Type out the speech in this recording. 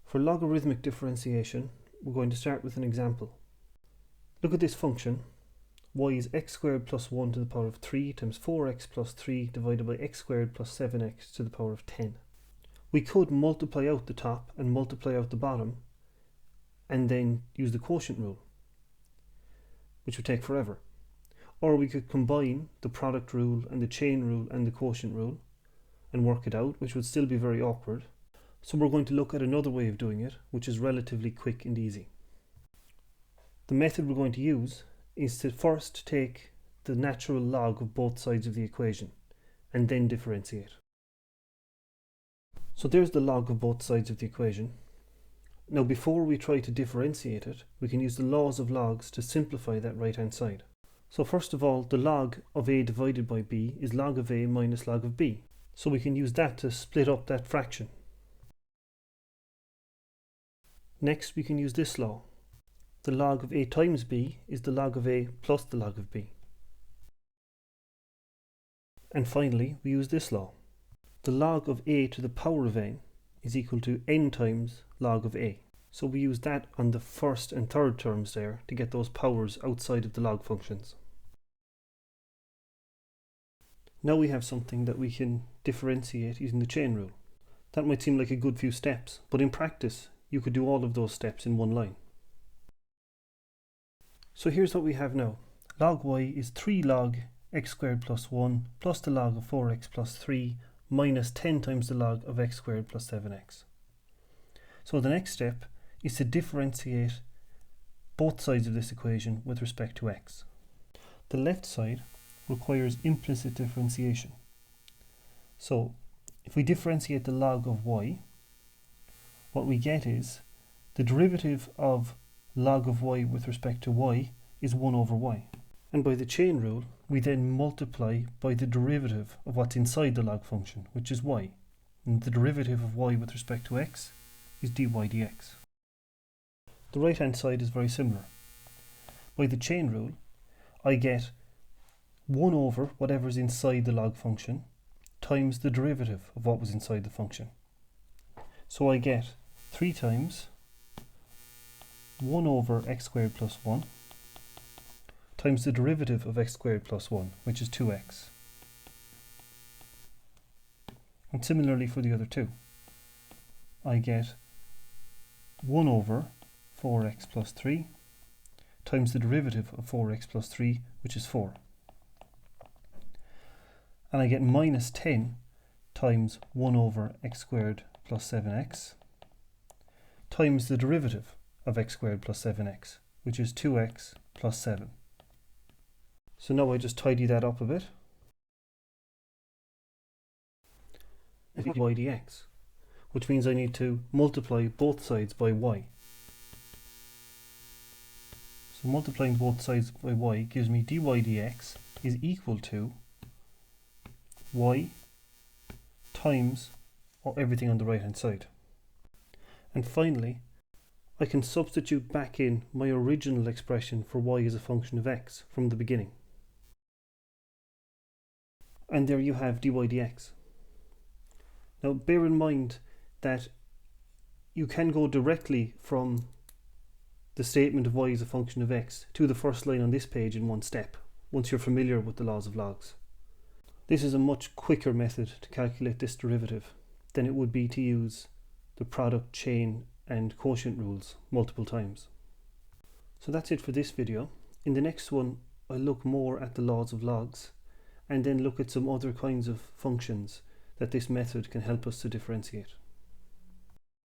For logarithmic differentiation, we're going to start with an example. Look at this function. Y is x squared plus 1 to the power of 3 times 4x plus 3 divided by x squared plus 7x to the power of 10. We could multiply out the top and multiply out the bottom and then use the quotient rule, which would take forever. Or we could combine the product rule and the chain rule and the quotient rule and work it out, which would still be very awkward. So we're going to look at another way of doing it, which is relatively quick and easy. The method we're going to use is to first take the natural log of both sides of the equation and then differentiate. So there's the log of both sides of the equation. Now before we try to differentiate it, we can use the laws of logs to simplify that right hand side. So first of all, the log of a divided by b is log of a minus log of b. So we can use that to split up that fraction. Next we can use this law. The log of a times b is the log of a plus the log of b. And finally we use this law. The log of a to the power of n is equal to n times log of a. So we use that on the first and third terms there to get those powers outside of the log functions. Now we have something that we can differentiate using the chain rule. That might seem like a good few steps, but in practice you could do all of those steps in one line. So here's what we have now. Log y is 3 log x squared plus 1 plus the log of 4x plus 3 minus 10 times the log of x squared plus 7x. So the next step is to differentiate both sides of this equation with respect to x. The left side requires implicit differentiation. So if we differentiate the log of y, what we get is the derivative of log of y with respect to y is 1 over y. And by the chain rule, we then multiply by the derivative of what's inside the log function, which is y. And the derivative of y with respect to x is dy dx. The right hand side is very similar. By the chain rule, I get 1 over whatever's inside the log function times the derivative of what was inside the function. So I get 3 times 1 over x squared plus 1 times the derivative of x squared plus 1, which is 2x. And similarly for the other two, I get 1 over 4x plus 3 times the derivative of 4x plus 3, which is 4. And I get minus 10 times 1 over x squared plus 7x times the derivative of x squared plus 7x, which is 2x plus 7. So now I just tidy that up a bit. I get y dx, which means I need to multiply both sides by y. So multiplying both sides by y gives me dy dx is equal to y times everything on the right hand side. And finally, I can substitute back in my original expression for y as a function of x from the beginning. And there you have dy dx. Now bear in mind that you can go directly from the statement of y as a function of x to the first line on this page in one step, once you're familiar with the laws of logs. This is a much quicker method to calculate this derivative than it would be to use the product, chain and quotient rules multiple times. So that's it for this video. In the next one I'll look more at the laws of logs and then look at some other kinds of functions that this method can help us to differentiate.